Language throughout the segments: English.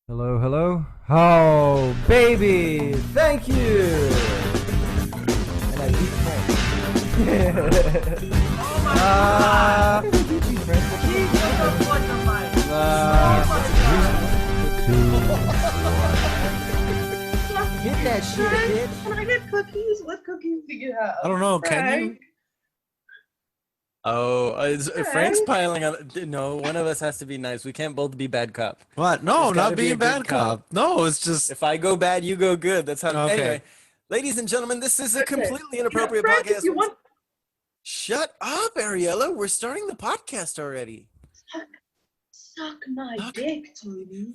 Hello, hello. Oh, baby! Thank you! And I beat Frank. Oh my Ah! god! Jesus, what the fuck? Get that shit, bitch! Can I get cookies? What cookies do you have? I don't know. Can you? Frank's piling on. No, one of us has to be nice. We can't both be bad cop. What? No, There's gotta not be being a bad good cop. cop. No, it's just If I go bad, you go good. That's how. Okay. Anyway, ladies and gentlemen, this is a completely inappropriate Frank, podcast. you want Shut up, Ariela. We're starting the podcast already. suck my dick, Tony?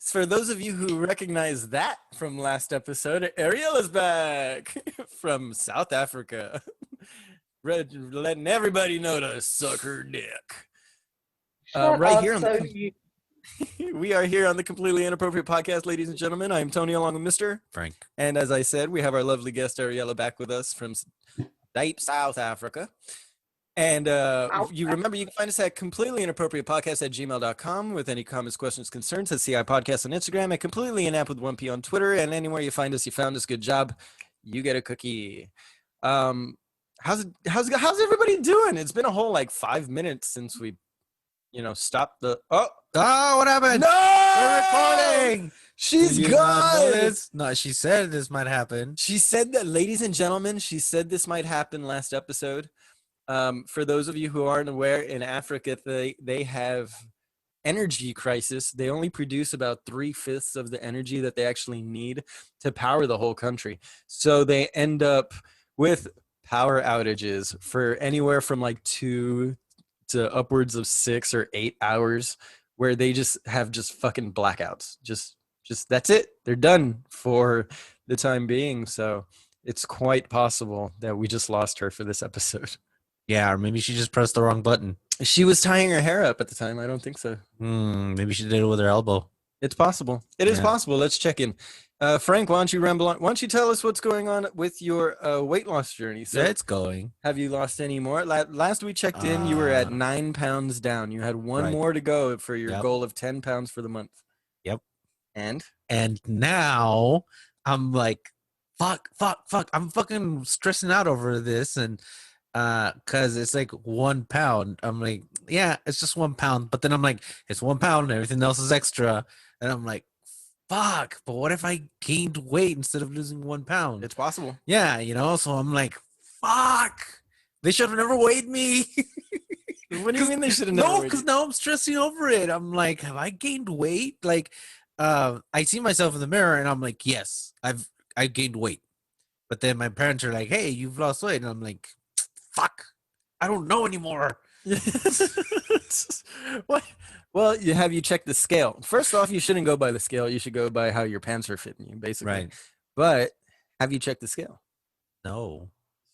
For those of you who recognize that from last episode, Ariela's back from South Africa. Letting everybody know to suck her dick. Right here on we are here on the Completely Inappropriate Podcast, ladies and gentlemen. I'm Tony along with Mr. Frank. And as I said, we have our lovely guest Ariela back with us from deep South Africa. And you remember you can find us at completelyinappropriatepodcast@gmail.com with any comments, questions, concerns at CI Podcast on Instagram, at Completely Inap with 1P on Twitter, and anywhere you find us, you found us. Good job. You get a cookie. How's everybody doing? It's been a whole 5 minutes since we stopped the Oh, what happened? No! We're recording. She's Did you not gone. notice? No, she said this might happen. She said that, ladies and gentlemen, she said this might happen last episode. For those of you who aren't aware, in Africa, they have energy crisis. They only produce about 3/5 of the energy that they actually need to power the whole country. So they end up with power outages for anywhere from 2 to upwards of 6 or 8 hours, where they just have fucking blackouts. Just that's it. They're done for the time being. So it's quite possible that we just lost her for this episode. Yeah, or maybe she just pressed the wrong button. She was tying her hair up at the time. I don't think so. Maybe she did it with her elbow. It's possible. It is possible. Let's check in. Frank, why don't you ramble on? Why don't you tell us what's going on with your weight loss journey? So It's going. have you lost any more? Last we checked in, you were at 9 pounds down. You had one Right. more to go for your Yep. goal of 10 pounds for the month. Yep. And? And now I'm like, fuck. I'm fucking stressing out over this, and cause it's 1 pound. I'm like, yeah, it's just 1 pound. But then I'm like, it's 1 pound and everything else is extra. And I'm like, fuck, but what if I gained weight instead of losing 1 pound? It's possible. Yeah, so I'm like, fuck, they should have never weighed me. What do you mean they should have never No, weighed because you? now I'm stressing over it. I'm like, have I gained weight? I see myself in the mirror and I'm like, yes, I've gained weight. But then my parents are like, hey, you've lost weight. And I'm like, fuck, I don't know anymore. What? Well, have you checked the scale? First off, you shouldn't go by the scale. You should go by how your pants are fitting you, basically. Right. But have you checked the scale? No.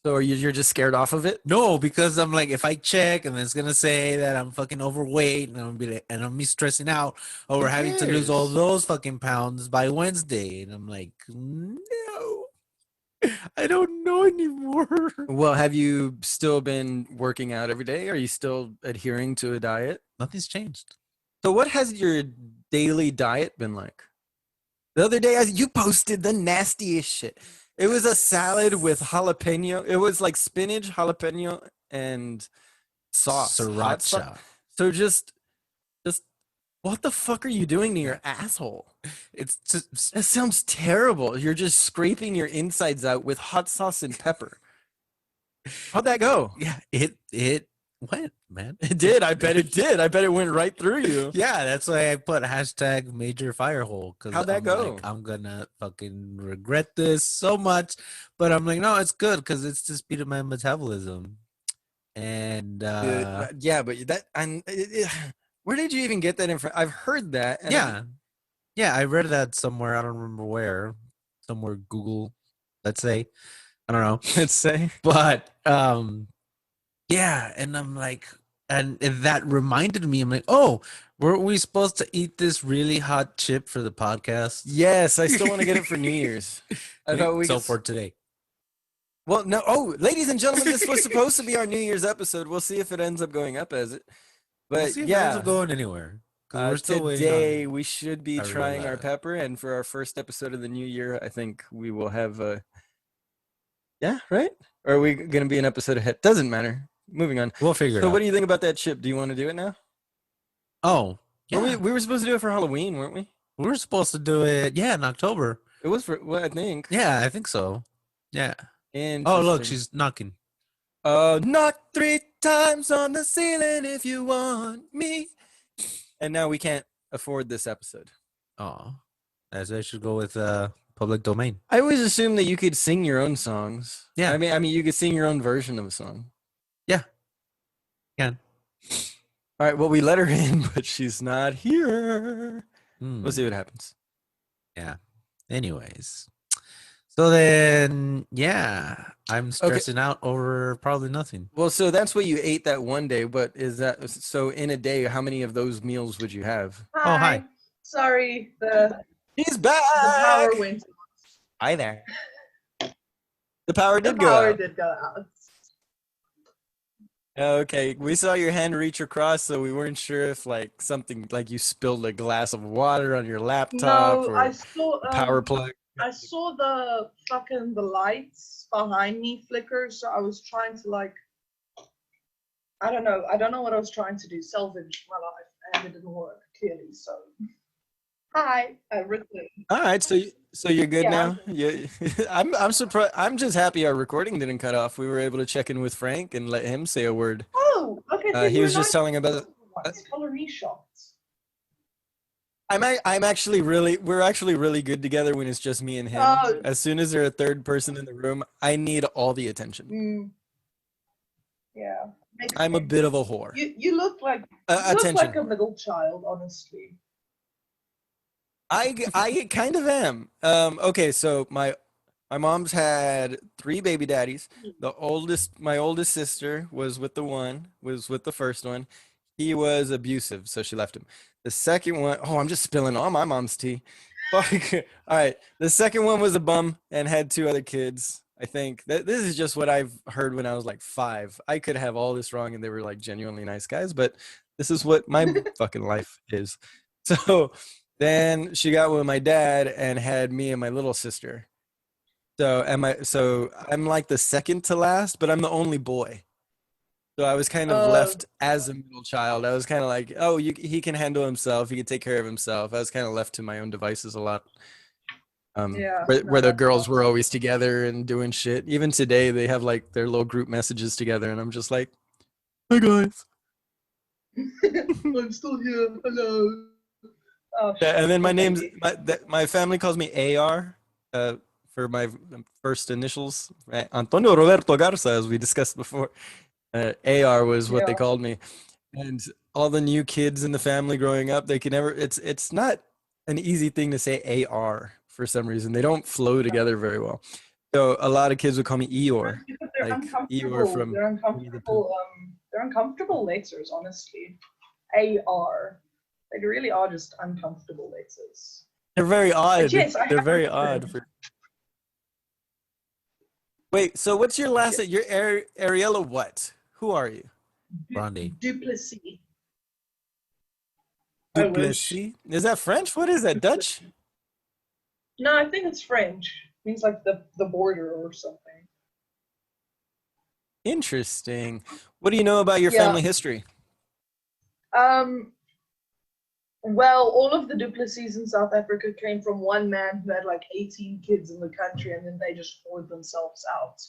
So you're just scared off of it? No, because I'm like, if I check and it's gonna say that I'm fucking overweight, and I'm gonna be like, and I'm be stressing out over Who having to lose all cares? those fucking pounds by Wednesday, and I'm like, no, I don't know anymore. Well, have you still been working out every day? Are you still adhering to a diet? Nothing's changed. So what has your daily diet been like? The other day, you posted the nastiest shit. It was a salad with jalapeno. It was like spinach, jalapeno, and sauce. Hot sauce. Sriracha. So just what the fuck are you doing to your asshole? It's just, That sounds terrible. You're just scraping your insides out with hot sauce and pepper. How'd that go? yeah, it went, man. It did. I bet it did. I bet it went right through you. Yeah, that's why I put hashtag major firehole. How'd that go? I'm gonna fucking regret this so much, but I'm like, no, it's good because it's the speed of my metabolism. And Yeah, but where did you even get that info? I've heard that. And yeah, I read that somewhere. I don't remember where. Somewhere Google, let's say. I don't know. let's say. But yeah, and I'm like, and that reminded me, I'm like, oh, weren't we supposed to eat this really hot chip for the podcast? Yes, I still want to get it for New Year's. I thought we so could- for today. Well, no. Oh, ladies and gentlemen, this was supposed to be our New Year's episode. We'll see if it ends up going up as it. But We'll see if it yeah, ends up going anywhere. 'cause we're still waiting on Today we should be trying our Ariela. pepper, and for our first episode of the new year, I think we will have a. Yeah, right? Or are we gonna be an episode ahead? Doesn't matter. Moving on. We'll figure it So, out. what do you think about that chip? Do you want to do it now? Oh, Or yeah. we were supposed to do it for Halloween, weren't we? We were supposed to do it, yeah, in October. It was for well, I think. Yeah, I think so. Yeah. Interesting. Oh, look, she's knocking. Knock 3 times on the ceiling if you want me. And now we can't afford this episode. Oh, as I should go with public domain. I always assumed that you could sing your own songs. Yeah. I mean, you could sing your own version of a song. Yeah. Can. All right. Well, we let her in, but she's not here. We'll see what happens. Yeah. Anyways. So then, yeah, I'm stressing out over probably nothing. Well, so that's what you ate that one day, but is that so in a day, how many of those meals would you have? Hi. Oh, hi. Sorry, the He's back. power went. Hi there. The power The did go power out. did go out. Okay, we saw your hand reach across, so we weren't sure if like something like you spilled a glass of water on your laptop No, or I saw power plug. I saw the lights behind me flicker, so I was trying to like I don't know what I was trying to do, salvage my life, and it didn't work clearly. So hi, I returned. All right, so you're good Yeah, now. Yeah, I'm surprised. I'm just happy our recording didn't cut off. We were able to check in with Frank and let him say a word. Oh, okay. So He you was were just not telling about. color me shots. I'm actually we're actually really good together when it's just me and him. Oh. As soon as there's a third person in the room, I need all the attention. Yeah. Makes I'm a sense. bit of a whore. You look like you look Attention. like a middle child, honestly. I kind of am. Okay, so my mom's had 3 baby daddies. My oldest sister was with the first one. He was abusive, so she left him. The second one, I'm just spilling all my mom's tea. Fuck. All right, the second one was a bum and had 2 other kids. I think this is just what I've heard when I was like 5. I could have all this wrong, and they were like genuinely nice guys, but this is what my fucking life is. So then she got with my dad and had me and my little sister. So I'm like the second to last, but I'm the only boy. So I was kind of left as a middle child. I was kind of like, he can handle himself. He can take care of himself. I was kind of left to my own devices a lot. Where the girls were always together and doing shit. Even today, they have like their little group messages together, and I'm just like, "Hi guys." I'm still here. Hello. Oh, Yeah, and then my family calls me AR for my first initials, right? Antonio Roberto Garza, as we discussed before. AR was what they called me, and all the new kids in the family growing up, they can never. It's not an easy thing to say AR for some reason. They don't flow together very well. So a lot of kids would call me Eeyore, They're like uncomfortable. Eeyore from They're uncomfortable. They're uncomfortable letters, honestly. AR. They really are just uncomfortable letters. They're very odd. Yes, They're very odd. Wait, so what's your last? Your Ariela what? Who are you? Brandy. Duplessis. Duplessis? Is that French? What is that? Dutch? No, I think it's French. It means like the border or something. Interesting. What do you know about your family history? Well, all of the Duplessis in South Africa came from one man who had like 18 kids in the country, and then they just poured themselves out.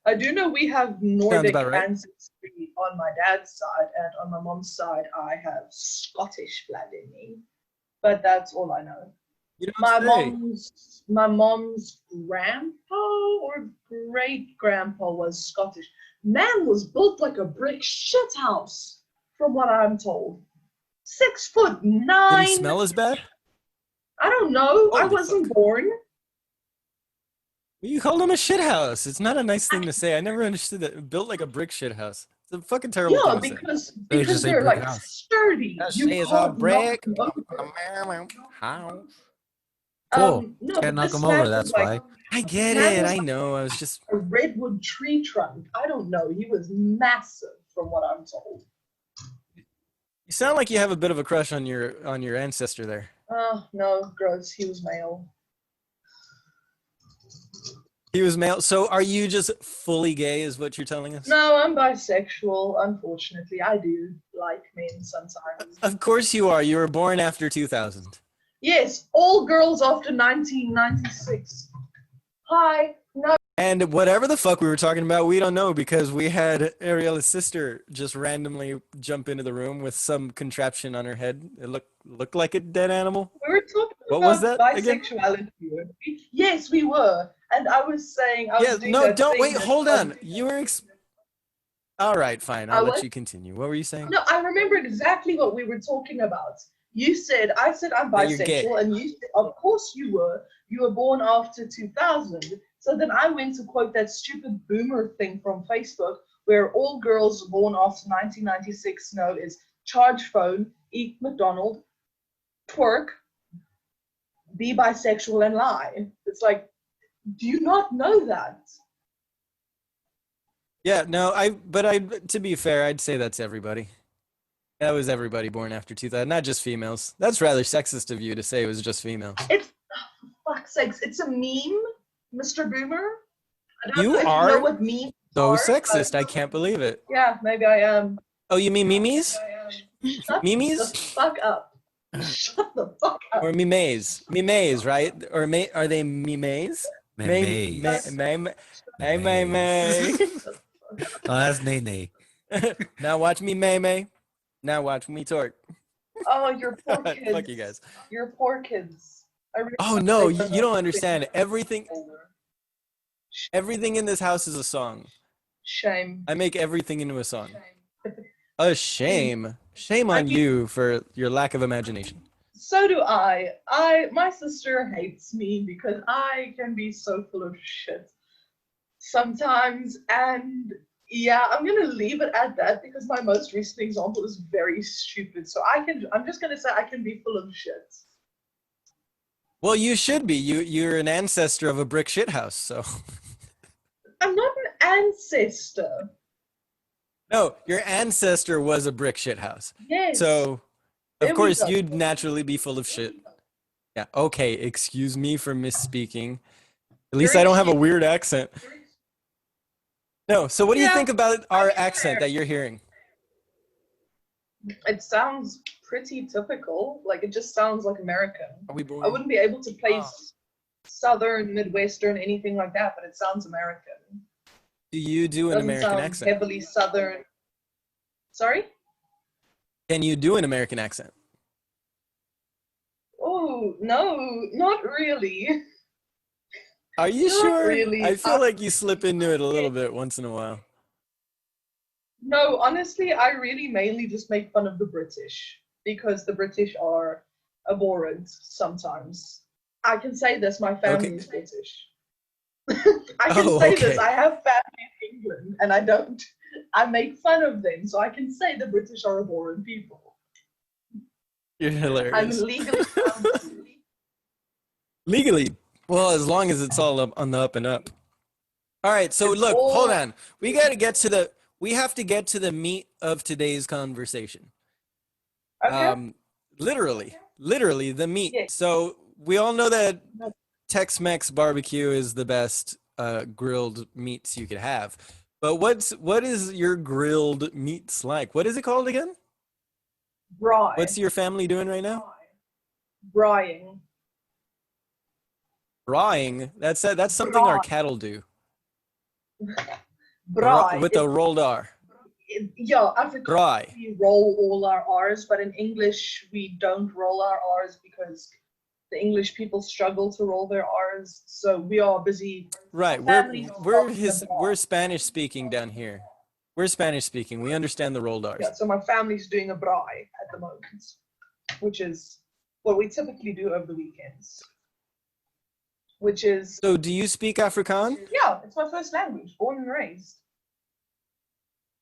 I do know we have Nordic ancestry on my dad's side, and on my mom's side, I have Scottish blood in me. But that's all I know. My mom's grandpa or great grandpa was Scottish. Man was built like a brick shithouse, from what I'm told. 6'9". Did he smell as bad? I don't know. Holy I wasn't fuck. born. You called him a shithouse. It's not a nice thing to say. I never understood that. Built like a brick shithouse. It's a fucking terrible thing to say. Because they're like sturdy. It's a brick. Cool. No, Can't knock this them over, man that's was why. I get Man it. was I know. I was just. a redwood tree trunk. I don't know. He was massive, from what I'm told. You sound like you have a bit of a crush on your ancestor there. Oh, no, gross. He was male. He was male. So are you just fully gay is what you're telling us? No, I'm bisexual, unfortunately. I do like men sometimes. Of course you are. You were born after 2000. Yes, all girls after 1996. Hi. No. And whatever the fuck we were talking about, we don't know because we had Ariela's sister just randomly jump into the room with some contraption on her head. It looked like a dead animal. We were talking What about was that again? bisexuality. Weren't we? Yes, we were. And I was saying, I was Yeah, doing no, that don't thing wait, that- hold on. You were all right, fine. I'll let what? you continue. What were you saying? No, I remember exactly what we were talking about. I said I'm That you're gay. bisexual, and you said, of course you were. You were born after 2000. So then I went to quote that stupid boomer thing from Facebook, where all girls born after 1996 know is charge phone, eat McDonald's, twerk, be bisexual, and lie. It's like, do you not know that? Yeah, no, to be fair, I'd say that's everybody. That was everybody born after 2000, not just females. That's rather sexist of you to say it was just females. It's, for fuck's sakes, it's a meme, Mr. Boomer. I don't You know if are you know what memes So are, sexist, but I can't believe it. yeah, maybe I am. Oh, you mean memes? Shut Memes? the fuck up. Shut the fuck up. Or memes? Memes, right? Or are they memes? Memes. May. Oh, that's Nene. Now watch me, May. Now watch me twerk. Oh, your poor Fuck kids. you guys. Your poor kids. I really Oh hope no, they you don't don't have understand. kids Everything older. in this house is a song. Shame. I make everything into a song. Shame. A shame. Shame on I mean- you for your lack of imagination. So do I. My sister hates me because I can be so full of shit sometimes, and yeah, I'm gonna leave it at that because my most recent example is very stupid. So I'm just gonna say I can be full of shit. Well, you should be. You're an ancestor of a brick shit house, so. I'm not an ancestor. No, your ancestor was a brick shit house. Yes. So, There of we course, go. you'd naturally be full of shit. Yeah, okay, excuse me for misspeaking. At least I don't have a weird accent. No, so what do you Yeah, think about our I'm accent sure. that you're hearing? It sounds pretty typical. Like it just sounds like American. Are we born? I wouldn't be able to place Oh. Southern, Midwestern, anything like that, but it sounds American. Do you do an Doesn't American sound accent? heavily Southern. Sorry? Can you do an American accent? Oh, no, not really. Are you Not sure? really. I feel like you slip into it a little bit once in a while. No, honestly, I really mainly just make fun of the British because the British are abhorrent sometimes. I can say this, my family Okay. is British. I can Oh, say okay. this, I have family in England and I make fun of them, so I can say the British are abhorrent people. You're I'm hilarious. legally bound to. Legally. Well, as long as it's all up on the up and up. All right, so It's look, all- hold on. We have to get to the meat of today's conversation. Okay? Literally the meat. Yes. So we all know that Tex-Mex barbecue is the best grilled meats you could have. But what is your grilled meats like? What is it called again? Bry. What's your family doing right now? Brying. Drawing. That's something our Braai. cattle do. Bry. With a rolled R. Yeah, Afrikaans Dry. we roll all our R's, but in English we don't roll our R's because the English people struggle to roll their R's. So we are busy. Right. Families We're Spanish speaking down here. We're Spanish speaking. We understand the rolled R's. Yeah, so my family's doing a braai at the moment, which is what we typically do over the weekends. Which is, So do you speak Afrikaans? yeah, it's my first language, born and raised.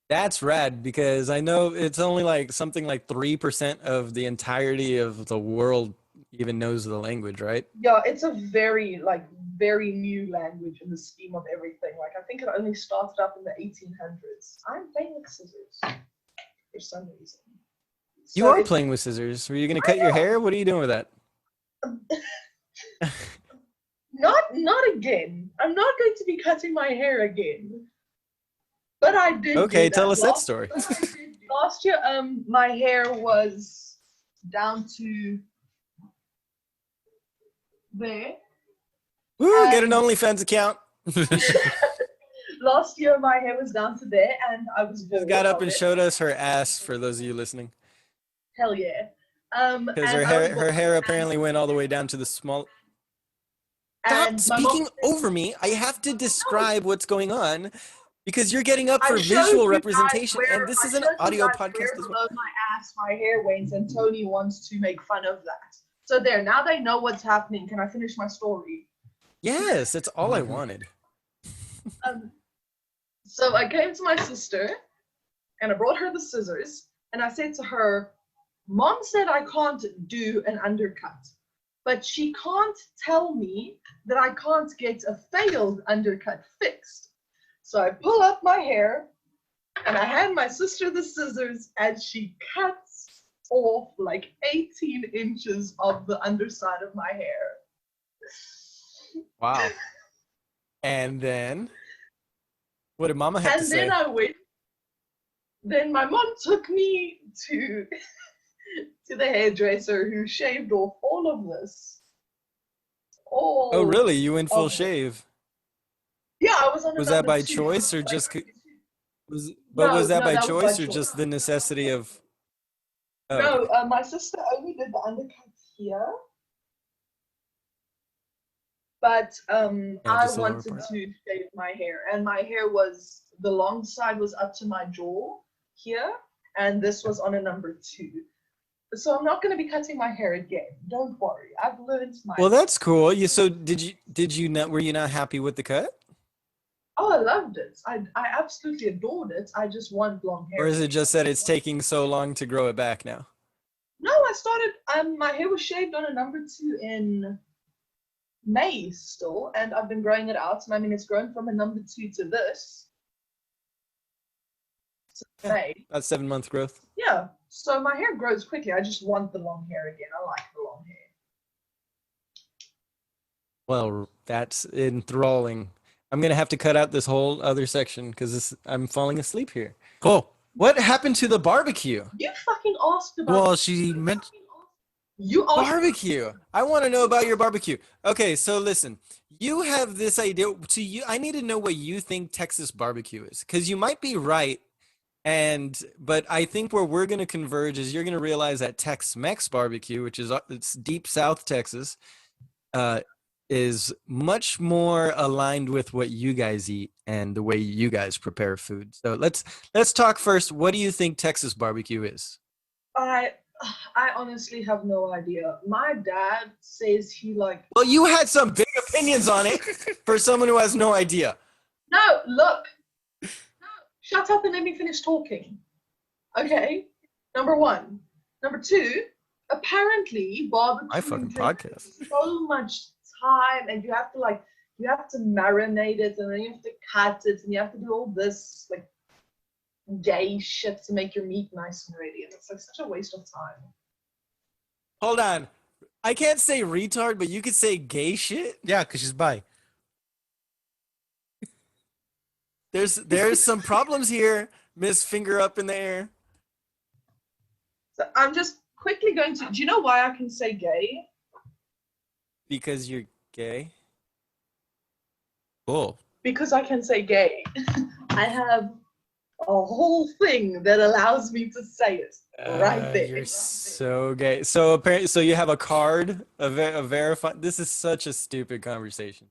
That's rad because I know it's only like something like 3% of the entirety of the world even knows the language, right? Yeah, it's a very new language in the scheme of everything. Like I think it only started up in the 1800s. I'm playing with scissors for some reason. You So are it's playing with scissors. Were you going to cut your hair? What are you doing with that? not again. I'm not going to be cutting my hair again. But I did. Okay, do tell us that last- story. but I did- Last year, my hair was down to there. Woo, get an And- OnlyFans account. Last year, my hair was down to there, and I was Just bored got up of and it. showed us her ass for those of you listening. Hell yeah. Because and her I was hair, bored, her hair apparently went all the way down to the small. Stop and my mom speaking said, over me. I have to describe what's going on because you're getting up I for showed visual you guys representation, where- and this I is an showed you audio guys podcast where as well. below my ass my hair went, and Tony wants to make fun of that. So there, now they know what's happening. Can I finish my story? Yes, that's all I wanted. So I came to my sister, and I brought her the scissors, and I said to her, Mom said I can't do an undercut, but she can't tell me that I can't get a failed undercut fixed. So I pull up my hair, and I hand my sister the scissors, and she cuts off like 18 inches of the underside of my hair. Wow. And then, what did Mama have to And say? then then my mom took me to the hairdresser, who shaved off all of this. Oh, really? You went full of- shave? Yeah, I was on. Was a that number by 2. choice or Like, just? Was No, that no, by that was choice by or choice. just the necessity of? Oh, No, my sister only did the undercut here, but I just the lower wanted part. to shave my hair, and my hair was, the long side was up to my jaw here, and this was on a number 2. So I'm not going to be cutting my hair again. Don't worry, I've learned my. well, that's cool. So did you not? Were you not happy with the cut, Oh, I loved it. I absolutely adored it. I just want long hair. or is it just that it's taking so long to grow it back now? No, I started. My hair was shaved on a number 2 in May still, and I've been growing it out. And I mean, it's grown from a number 2 to this. Yeah. May. About 7-month growth. Yeah. So my hair grows quickly. I just want the long hair again. I like the long hair. Well, that's enthralling. I'm gonna have to cut out this whole other section because I'm falling asleep here. Cool. What happened to the barbecue? You fucking asked about. Well, she meant. You asked. Barbecue. I want to know about your barbecue. Okay, so listen. You have this idea. To you, I need to know what you think Texas barbecue is, because you might be right. But I think where we're going to converge is you're going to realize that Tex-Mex barbecue, which is it's deep South Texas, is much more aligned with what you guys eat and the way you guys prepare food. So let's talk first. What do you think Texas barbecue is? I honestly have no idea. My dad says he like. Well, you had some big opinions on it for someone who has no idea. No, look. Shut up and let me finish talking. Okay. Number 1. Number 2. Apparently, barbecue My fucking takes podcast. so much time, and you have to marinate it, and then you have to cut it, and you have to do all this like gay shit to make your meat nice and ready, and it's like such a waste of time. Hold on. I can't say retard, but you could say gay shit. Yeah, because she's bi. There's some problems here, Miss Finger Up in the Air. So I'm just quickly going to. Do you know why I can say gay? Because you're gay. Cool. Because I can say gay. I have a whole thing that allows me to say it right there. You're so gay. So apparently, so you have a card, a verified. This is such a stupid conversation.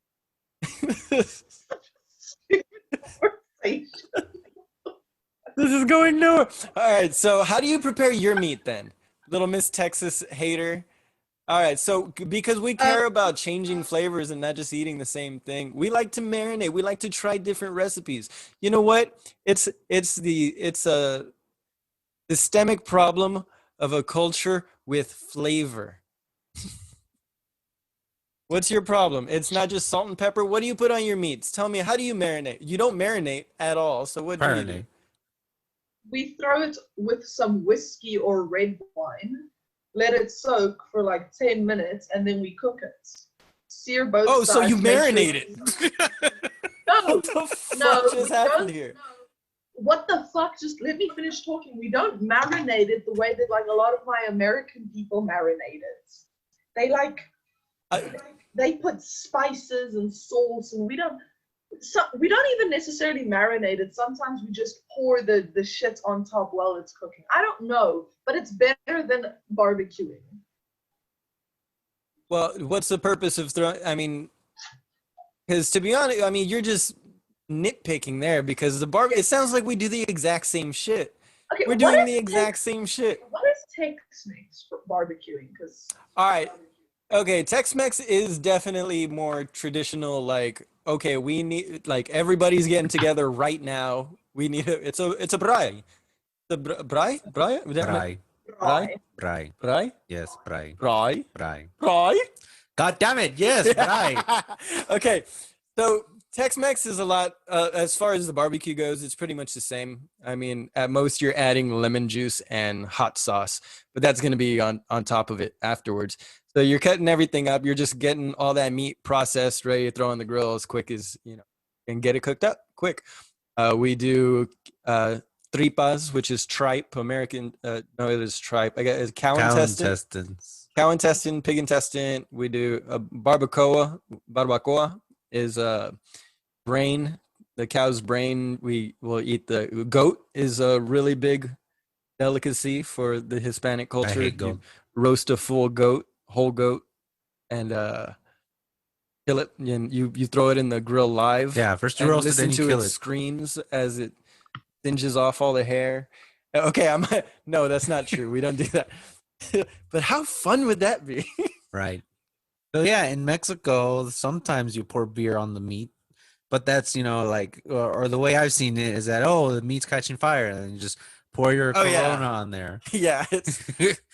This is going nowhere. All right. So how do you prepare your meat then, little Miss Texas hater? All right. So because we care about changing flavors and not just eating the same thing, we like to marinate. We like to try different recipes. You know what? It's a systemic problem of a culture with flavor. What's your problem? It's not just salt and pepper. What do you put on your meats? Tell me, how do you marinate? You don't marinate at all. So what do you do? Marinate. we throw it with some whiskey or red wine, let it soak for like 10 minutes, and then we cook it. Sear both Oh, sides. so you make sure marinate it. No, What the no, fuck just we happened don't. here? What the fuck? Just let me finish talking. We don't marinate it the way that like a lot of my American people marinate it. They like they put spices and sauce, and we don't. So we don't even necessarily marinate it. Sometimes we just pour the shit on top while it's cooking. I don't know, but it's better than barbecuing. Well, what's the purpose of throwing? I mean, because to be honest, I mean, you're just nitpicking there because it sounds like we do the exact same shit. Okay, We're doing the exact same shit. What is Tex-Mex for barbecuing? Because All right. Okay, Tex-Mex is definitely more traditional. Like, okay, we need like everybody's getting together right now. We need it's a braai. The braai? Braai? Brai. Braai? Brai. Braai? Yes, brai. Braai? Brai. Braai? God damn it. Yes, brai. Okay, so Tex-Mex is a lot. As far as the barbecue goes, it's pretty much the same. I mean, at most you're adding lemon juice and hot sauce, but that's going to be on top of it afterwards. So you're cutting everything up. You're just getting all that meat processed, ready to throw on the grill as quick as you know, and get it cooked up quick. We do tripas, which is tripe. American, no, it is tripe. I got cow intestine. Cow intestine, pig intestine. We do a barbacoa. Barbacoa is a brain, the cow's brain. We will eat the goat is a really big delicacy for the Hispanic culture. I hate goat. You roast a full goat, whole goat, and kill it. And you throw it in the grill live. Yeah, first you and roast it, listen then you to kill its it. screams as it singes off all the hair. Okay, no, that's not true. We don't do that. But how fun would that be? Right. So yeah, in Mexico, sometimes you pour beer on the meat, but that's, like, or the way I've seen it is that, the meat's catching fire, and you just pour your Oh, Corona yeah. on there. Yeah, it's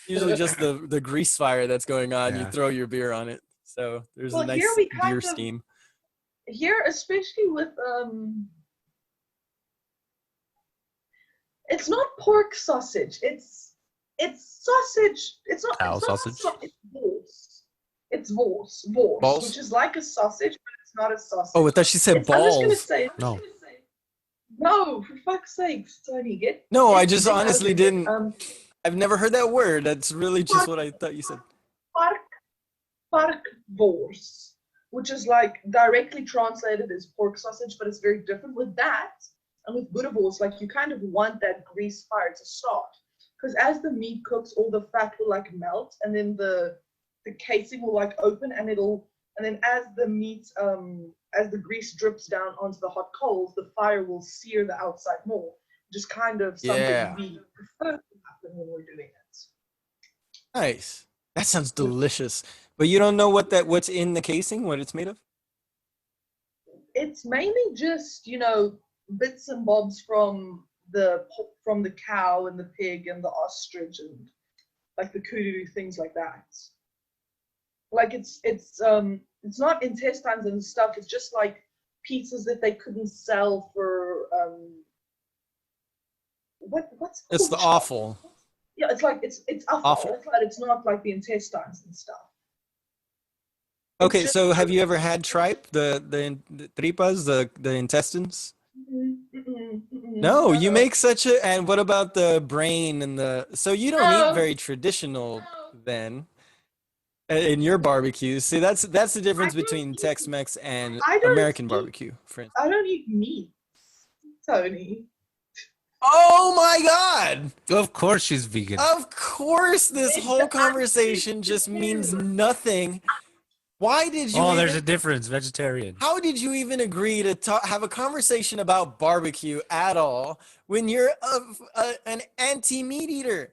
usually just the grease fire that's going on. You Yeah. throw your beer on it. So there's Well, a here nice we kind beer of- steam. here, especially with it's not pork sausage. It's sausage. It's not Cow it's not sausage? It's Wors. It's Wors, Balls? which is like a sausage, but it's not a sausage. Oh, I thought she said I'm just gonna balls. say No. no. For fuck's sakes, Tony, get. No, I get just out of honestly it. didn't. I've never heard that word. That's really just what I thought you said. Park Wors, which is like directly translated as pork sausage, but it's very different with that. And with Boerewors, like you kind of want that grease fire to start, because as the meat cooks, all the fat will like melt, and then the casing will like open, and then as the meat as the grease drips down onto the hot coals, the fire will sear the outside more, which is kind of something Yeah. we prefer to happen when we're doing it. Nice. That sounds delicious. But you don't know what's in the casing, what it's made of? It's mainly just bits and bobs from the cow and the pig and the ostrich and like the kudu, things like that. Like it's not intestines and stuff. It's just like pieces that they couldn't sell for what's It's the called offal. Yeah, it's like it's Offal. but it's not like the intestines and stuff. Okay, so have you ever had tripe, the tripas, the intestines? No, you make such a. And what about the brain and the? So you don't eat very traditional then in your barbecues. See, that's the difference between Tex-Mex and American barbecue, for instance. I don't eat meat, Tony. Oh my God! Of course she's vegan. Of course, this whole conversation just means nothing. Why did you? There's a difference. Vegetarian. How did you even agree to have a conversation about barbecue at all when you're an anti-meat eater?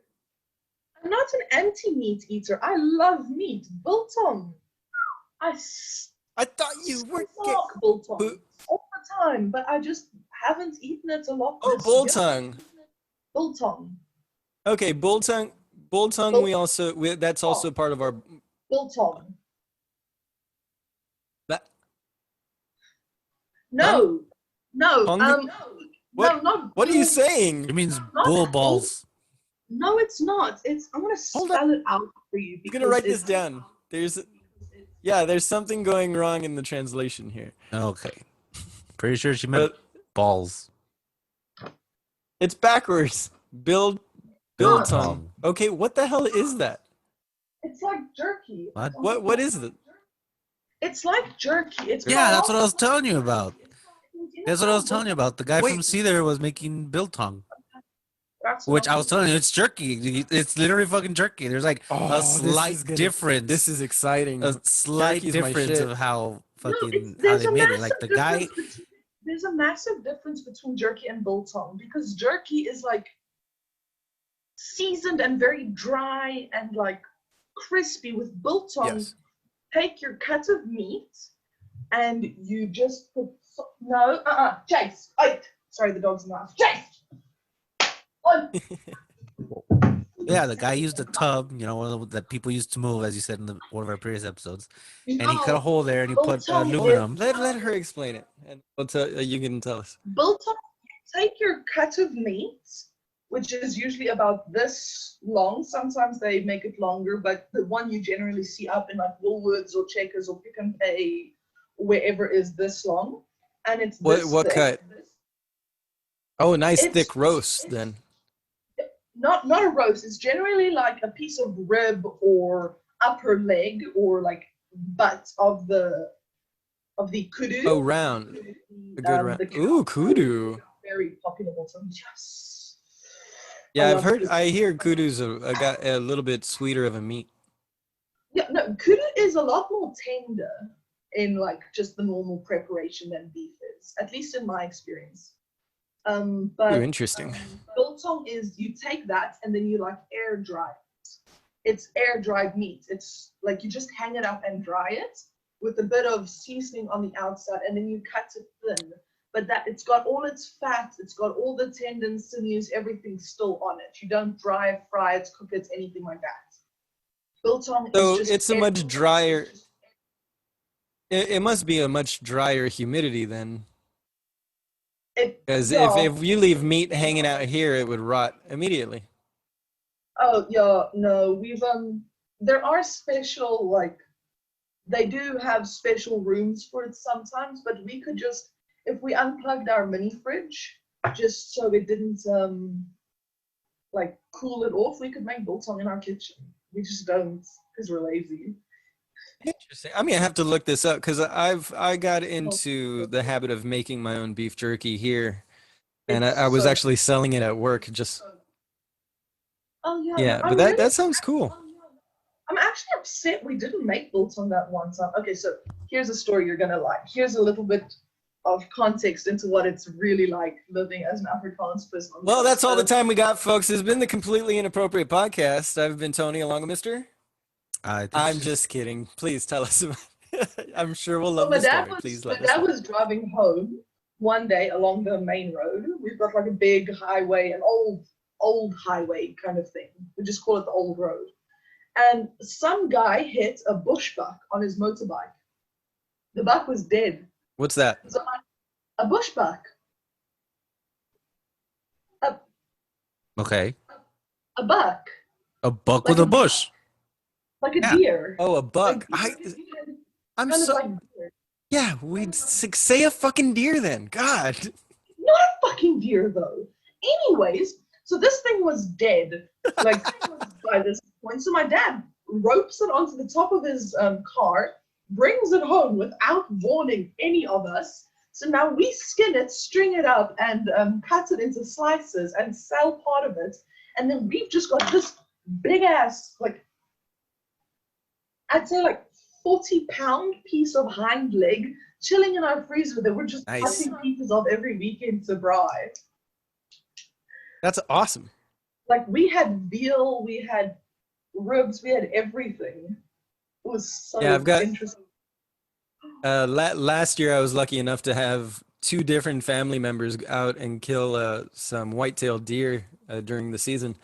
I'm not an anti-meat eater. I love meat. Biltong. I thought you were stalk biltong all the time, but I just haven't eaten it a lot. Oh, bull tongue. Biltong. Okay, bull tongue. Bull tongue. That's also part of our biltong. That No. Tongue? What? No, not What are you bull- saying? It means Not bull bull- balls. No, it's not. I'm gonna Hold spell it out for you. I'm gonna because write this it's- down. There's something going wrong in the translation here. Okay. Pretty sure she meant But balls. it's backwards. Build Biltong. tongue. Okay, what the hell is that? It's like jerky. What is it? It's like jerky. It's Yeah, that's called- what I was telling you about. That's what I was telling you about. The guy Wait. from Cedar was making biltong, That's which not- I was telling you, it's jerky. It's literally fucking jerky. There's like a slight difference. This is exciting. A slight Jerky's my difference shit. of how No, fucking how there's they a made it. Like massive the guy, difference between- There's a massive difference between jerky and biltong because jerky is like seasoned and very dry and like crispy. With biltong, Yes. take your cut of meat and you just put Chase. Sorry, the dog's in the house. Chase. yeah, the guy used a tub, you know, one of the, that people used to move, as you said in one of our previous episodes, and he cut a hole there and he put Biltong is- aluminum. Let her explain it, and you can tell us. Biltong, take your cut of meat, which is usually about this long. Sometimes they make it longer, but the one you generally see up in like Woolworths or Checkers or Pick and Pay, wherever, is this long, and it's What- this what thick. cut? Oh, a nice It's- thick roast then. Not a roast. It's generally like a piece of rib or upper leg or like butt of the kudu. Oh, round. A good round. the Ooh, cow. kudu. Very popular Biltong. Yes. Yeah, love I hear kudu's a little bit sweeter of a meat. Yeah, no, kudu is a lot more tender in like just the normal preparation than beef is, at least in my experience. But Ooh, interesting. biltong is you take that and then you like air dry it. It's air dried meat. It's like you just hang it up and dry it with a bit of seasoning on the outside, and then you cut it thin. But that it's got all its fat, it's got all the tendons, sinews, everything still on it. You don't dry it, fry it, cook it, anything like that. Biltong So is just it's a much drier. It must be a much drier humidity then, because if you leave meat hanging out here, it would rot immediately. Oh yeah, no, we've there are special, like, they do have special rooms for it sometimes, but we could just, if we unplugged our mini fridge just so it didn't like cool it off, we could make biltong in our kitchen. We just don't because we're lazy. Interesting. I mean, I have to look this up because I got into the habit of making my own beef jerky here, and I was so- actually selling it at work. Just Oh yeah. yeah, I'm but that really- sounds cool. I'm actually upset we didn't make biltong that one time. Okay, so here's a story you're gonna like. Here's a little bit of context into what it's really like living as an Afrikaans person. on the Well, that's all the coast. time we got, folks. It's been the Completely Inappropriate Podcast. I've been Tony, along with Mister. I think I'm just kidding. Please tell us about I'm sure we'll So love my the dad story. was, Please my let us dad know. was driving home one day along the main road. We've got like a big highway, an old highway kind of thing. We just call it the old road. And some guy hit a bush buck on his motorbike. The buck was dead. What's that? So a bush buck, okay. a buck, A buck Like with a a- bush. like a Yeah. deer. Oh, a buck. Like, I'm kind of so like deer. yeah. We'd say a fucking deer then. God. Not a fucking deer though. Anyways, so this thing was dead, like by this point. So my dad ropes it onto the top of his car, brings it home without warning any of us. So now we skin it, string it up, and cut it into slices and sell part of it. And then we've just got this big ass, like, I'd say like 40-pound piece of hind leg chilling in our freezer that we're just Nice. cutting pieces of every weekend to fry. That's awesome. Like, we had veal, we had ribs, we had everything. It was so Yeah, I've got- interesting. Last year I was lucky enough to have 2 different family members out and kill some white-tailed deer during the season,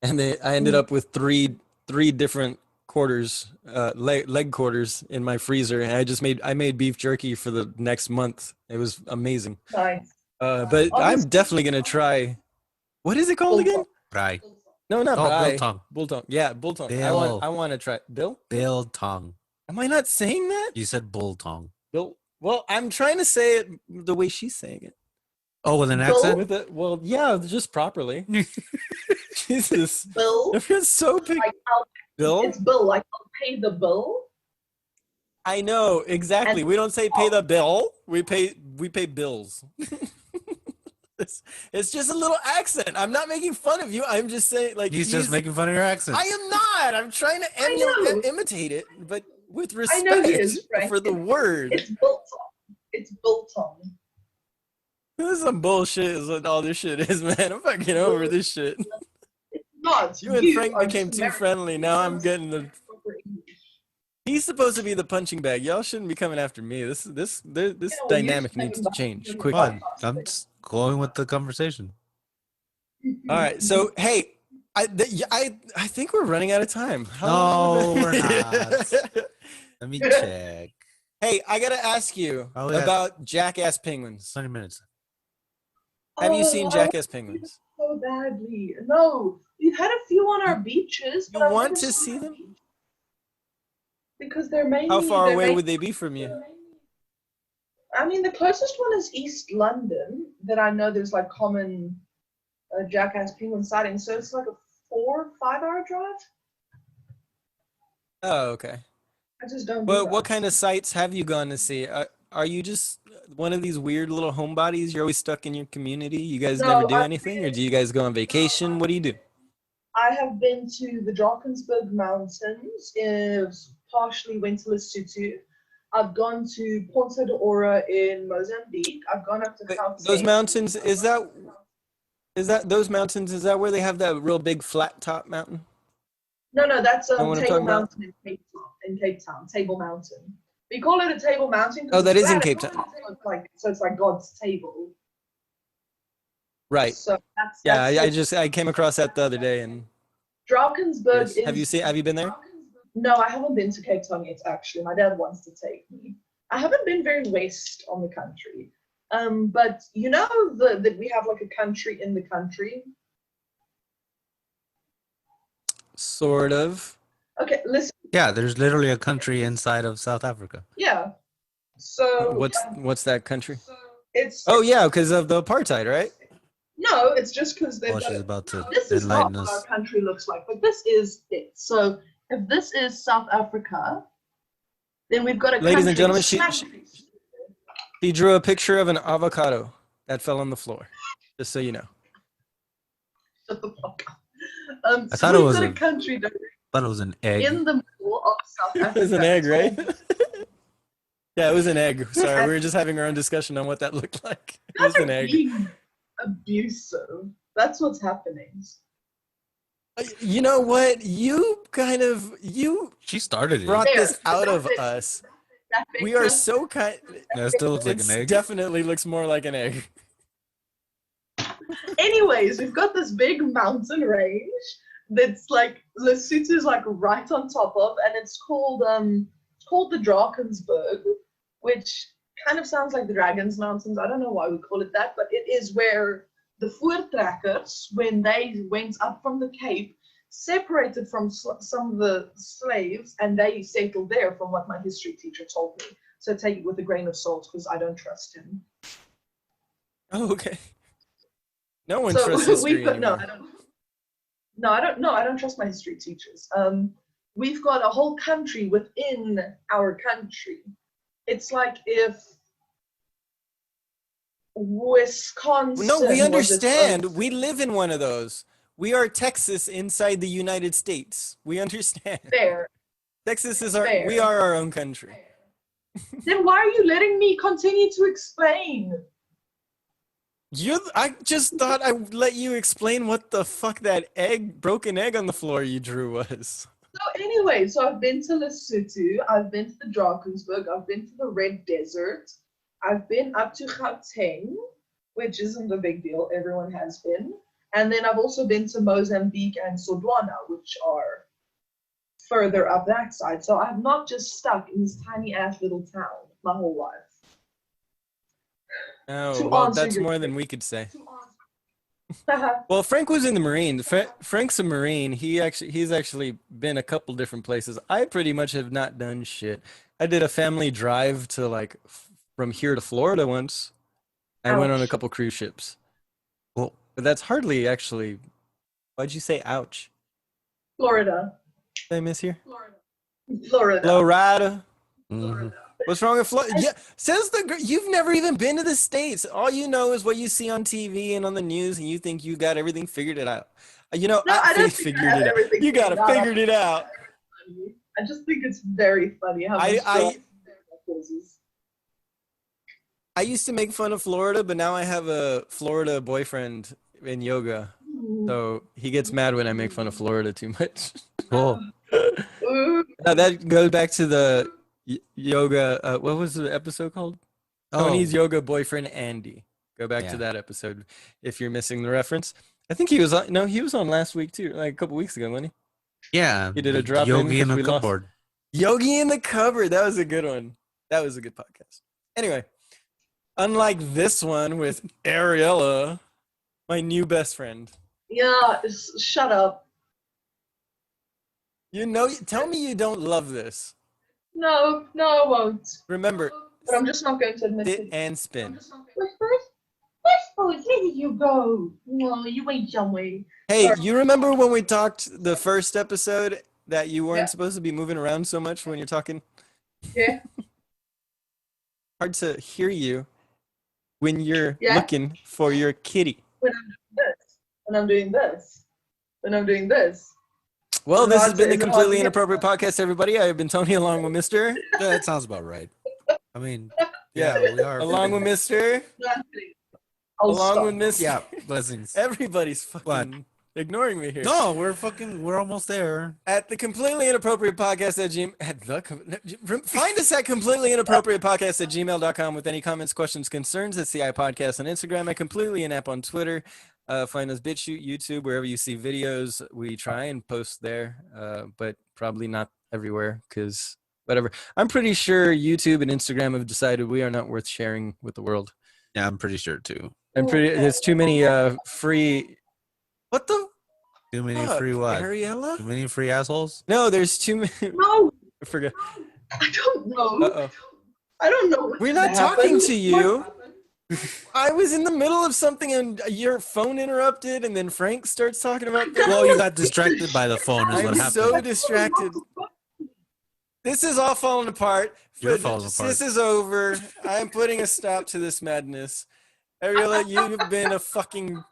and I ended up with three different quarters, leg quarters in my freezer, and I made beef jerky for the next month. It was amazing. Nice. But I'm Honestly, definitely gonna try. What is it called again? Right. No, not Oh, Brai. biltong. Biltong. Yeah, biltong. Bill. I want to try. Bill? Biltong. Am I not saying that? You said biltong. Bill. Well, I'm trying to say it the way she's saying it. Oh, with an Bill? accent? With it, well, yeah, just properly. Jesus, Bill, if you're so big, like Bill. it's Bill. Like I'll pay the bill. I know exactly. We don't say pay the bill. We pay bills. It's just a little accent. I'm not making fun of you. I'm just saying, like He's just making fun of your accent. I am not. I'm trying to I know. imitate it, but with I know he respect is, Frank. for the word. It's biltong. It's biltong. This is some bullshit. Is what all this shit is, man. I'm fucking over this shit. It's not. You and Frank are became just too American. friendly. Now I'm getting the. Proper English. He's supposed to be the punching bag. Y'all shouldn't be coming after me. This You know, dynamic you're needs to saying change that- quickly. Fun. I'm just going with the conversation. All right. So hey, I think we're running out of time. No, we're not. Let me check. Hey, I gotta ask you Oh, yeah. about Jackass Penguins. 20 minutes. Have you Oh, seen I Jackass want Penguins? so badly. No, we've had a few on our beaches. You but I've want never to seen see them them? because they're mainly. How far they're away mainly- would they be from you? I mean, the closest one is East London that I know. There's like common Jackass penguin sightings, so it's like a 4-5 hour drive. Oh, okay. I just don't. Well, do what that. kind of sights have you gone to see? Are you just one of these weird little homebodies? You're always stuck in your community. You guys never No, do I've anything, or do you guys go on vacation? What do you do? I have been to the Drakensberg Mountains. Is partially went to Lesotho. I've gone to Ponta de Ora in Mozambique. I've gone up to Wait, Gauteng. those mountains, is that those mountains? Is that where they have that real big flat top mountain? No, that's Know what I'm Table talking about? Mountain in Cape Town. Table Mountain. We call it a Table Mountain. Oh, that it's is in flat Cape at the Town. top, so it's like God's table. Right. So that's Yeah, that's I came across that the other day, and Drakensberg is. have you been there? No, I haven't been to Cape Town yet. Actually, my dad wants to take me. I haven't been very west on the country. But you know that we have like a country in the country. Sort of. Okay, listen. Yeah, there's literally a country inside of South Africa. Yeah. So What's that country? it's Oh yeah, because of the apartheid, right? no, it's just because they've Oh, got she's about to this is not enlighten what our us. country looks like, but this is it. So if this is South Africa, then we've got a Ladies and country gentlemen, smack- He drew a picture of an avocado that fell on the floor. Just so you know. Shut the fuck up. I So thought it we've was got a- a country that Thought it was an egg. in the middle of South Africa. It was an egg, right? It's Yeah, it was an egg. Sorry, we were just having our own discussion on what that looked like. It was Guys an are egg. being abusive. That's what's happening. You know what? You She started it. brought There, this out that's of it. us. That We are picture- so kind. Yeah, it still looks like It an egg. definitely looks more like an egg. Anyways, we've got this big mountain range that's like Lesotho's like right on top of, and it's called the Drakensberg, which kind of sounds like the Dragon's Mountains. I don't know why we call it that, but it is where the Voortrekkers, when they went up from the Cape, separated from some of the slaves, and they settled there, from what my history teacher told me. So take it with a grain of salt because I don't trust him. Oh, okay. No one So trusts history we've got anymore. I don't trust my history teachers. We've got a whole country within our country. It's like if Wisconsin. No, we was its understand. own- We live in one of those. We are Texas inside the United States. We understand. Fair. Texas is Fair. we are our own country. Then why are you letting me continue to explain? I just thought I would let you explain what the fuck that broken egg on the floor you drew was. So anyway, so I've been to Lesotho, I've been to the Drakensberg, I've been to the Red Desert, I've been up to Gauteng, which isn't a big deal, everyone has been. And then I've also been to Mozambique and Sodwana, which are further up that side. So I'm not just stuck in this tiny ass little town my whole life. Oh, To well, answer that's your more than we could say. question. Well, Frank was in the Marine. Frank's a Marine. He's actually been a couple different places. I pretty much have not done shit. I did a family drive to like from here to Florida once. I went on a Ouch. couple cruise ships. Well, But that's hardly actually. Why'd you say ouch? Florida. Did I miss here? Florida. Florida. mhm. What's wrong with Florida? Yeah, says the you've never even been to the States. All you know is what you see on TV and on the news, and you think you got everything figured it out. You know, No, I don't think I figured have it out. everything You gotta figured out. figured it out. I just think it's very funny how much I used to make fun of Florida, but now I have a Florida boyfriend in yoga, so he gets mad when I make fun of Florida too much. Cool. Ooh, That goes back to the yoga. What was the episode called? Tony's yoga boyfriend Andy. Go back to Yeah. that episode if you're missing the reference. I think he was on. No, he was on last week too, like a couple weeks ago, wasn't Yeah. He did a drop in Yogi 'cause in the we lost- cupboard. he? Yogi in the cupboard. That was a good one. That was a good podcast. Anyway, unlike this one with Ariela, my new best friend. yeah, shut up. You know, tell me you don't love this. No, I won't. Remember, But I'm just not going to admit sit it. and spin. Where did you go? No, you went somewhere. Hey, Sorry. you remember when we talked the first episode that you weren't Yeah. supposed to be moving around so much when you're talking? Yeah. Hard to hear you when you're Yeah. looking for your kitty. When I'm doing this. Well, Is it this has hard been to- the is it hard to Completely get- Inappropriate Podcast, everybody. I have been Tony along with Mr. Yeah, that sounds about right. I mean, yeah, Yeah, we are. Along with Mr. No, I'm kidding. I'll Along stop. with Mr. Yeah, blessings. Everybody's fucking ignoring me here. No, we're almost there. At the Completely Inappropriate Podcast find us at Completely Inappropriate Podcast at gmail.com with any comments, questions, concerns. That's the iPodcast on Instagram, at Completely Inap on Twitter. Find us BitChute, YouTube, wherever you see videos. We try and post there, but probably not everywhere because whatever. I'm pretty sure YouTube and Instagram have decided we are not worth sharing with the world. Yeah, I'm pretty sure too. There's too many free. What the? Too many fuck, free what? Ariela? Too many free assholes? No, there's too many. No, I forget. I don't know. Uh-oh. I don't know. what's We're not gonna talking happen. to you. I was in the middle of something and your phone interrupted, and then Frank starts talking about this. Well, you got distracted by the phone is I'm what happened. so distracted. This is all falling apart. You're falling apart. This is over. I'm putting a stop to this madness. Ariela, you've been a fucking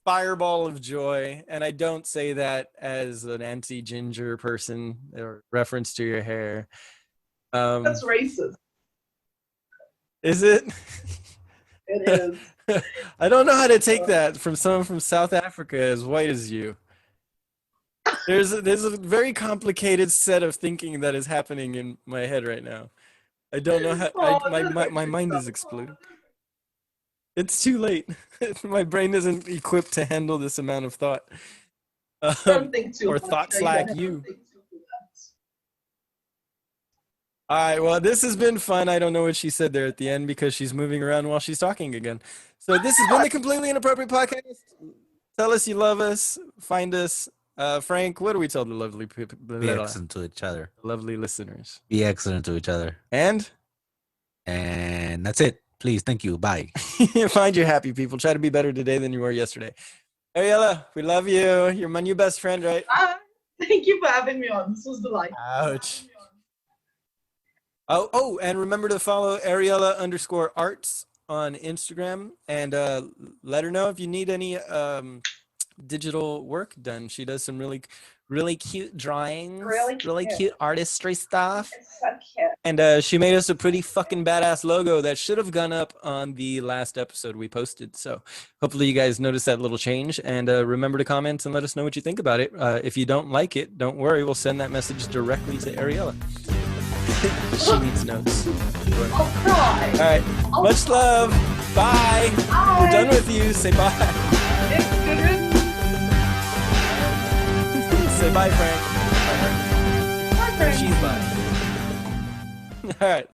fireball of joy, and I don't say that as an anti-ginger person or reference to your hair. That's racist. Is it? It is. I don't know how to take that from someone from South Africa as white as you. There's a very complicated set of thinking that is happening in my head right now. I don't know how. My mind is exploding. It's too late. My brain isn't equipped to handle this amount of thought. Don't think too Or much. thoughts No, like don't you. think too much. All right, well, this has been fun. I don't know what she said there at the end because she's moving around while she's talking again. So this has been the Completely Inappropriate Podcast. Tell us you love us. Find us. Frank, what do we tell the lovely people, Be excellent to each other. lovely listeners? Be excellent to each other. And And that's it. Please, thank you. Bye. find your happy people. Try to be better today than you were yesterday. Ariela, we love you. You're my new best friend, right? Thank you for having me on. This was delightful. Ouch. Oh, and remember to follow Ariela_arts on Instagram and let her know if you need any digital work done. She does some really cute drawings, Really cute. cute artistry stuff. It's so cute. And she made us a pretty fucking badass logo that should have gone up on the last episode we posted. So hopefully you guys noticed that little change. And remember to comment and let us know what you think about it. If you don't like it, don't worry. We'll send that message directly to Ariela. She needs notes. I'll cry. All right. Much love. Bye. We're done with you. Say bye. Say bye, Frank. Bye, friends. She's bye. All right.